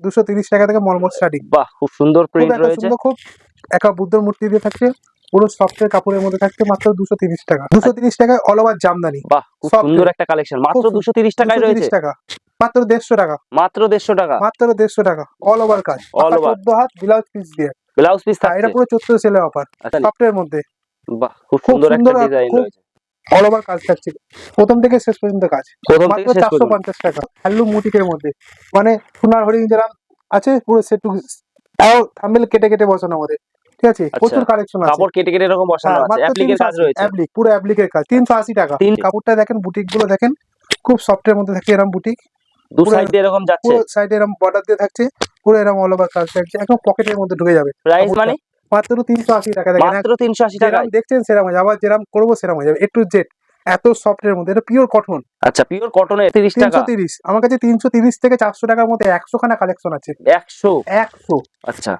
230 টাকা থেকে মলমল স্টার্টিং। বাহ, খুব সুন্দর প্রিন্ট রয়েছে। খুব একা বুদ্ধর মূর্তি দিয়ে থাকছে, পুরো সফটের কাপড়ের মধ্যে থাকছে, মাত্র 230 টাকা। 230 টাকায় অল ওভার জামদানি। বাহ, খুব সুন্দর একটা কালেকশন, মাত্র 230 টাকায় রয়েছে। 230 টাকা, মাত্র 150 টাকা, মাত্র 150 টাকা, মাত্র 150 টাকা, অল ওভার কাজ, অল ওভার 14 হাত ব্লাউজ পিস দিয়ে। ব্লাউজ পিস থাকছে, এটা পুরো 14 সেলে অফার, আচ্ছা। সফটের মধ্যে। বাহ, খুব সুন্দর একটা ডিজাইন রয়েছে, অল ওভার কাজ থাকছে, প্রথম থেকে শেষ পর্যন্ত কাজ, প্রথম থেকে মাত্র শেষ পর্যন্ত। 450 টাকা। হ্যান্ডলুম মুটিকের মধ্যে, মানে সোনার হরিণ যেরকম আছে পুরো সেট টু, তাও থাম্বনেল কেটে কেটে বসানো আমাদের, ঠিক আছে? প্রচুর কালেকশন আছে, কাপড় কেটে কেটে এরকম বসানো আছে, মাত্র অ্যাপ্লিকের কাজ 380, রয়েছে, অ্যাপ্লিক, পুরো অ্যাপ্লিকের কাজ, 380 টাকা। কাপড়টা দেখেন, বুটিক গুলো দেখেন, খুব সফটের মধ্যে থাকে এরকম বুটিক, দু সাইড দিয়ে এরকম যাচ্ছে, পুরো সাইডে এরকম বর্ডার দিয়ে থাকছে, পুরো এরকম অল ওভার কাজ থাকছে, একদম পকেটের মধ্যে ঢুকে যাবে। প্রাইস মানে মাত্র 380 টাকা। দেখেন মাত্র 380 টাকা, দেখছেন সেরকম হয়ে যাবে, আবার যেরকম করবো সেরকম হয়ে যাবে, এ টু জেড, এত সফটের মধ্যে। এটা পিওর কটন। আচ্ছা, পিওর কটনের 30 টাকা। 330, আমার কাছে 330 থেকে 400 টাকার মধ্যে 100 খানা কালেকশন আছে। 100, 100। আচ্ছা।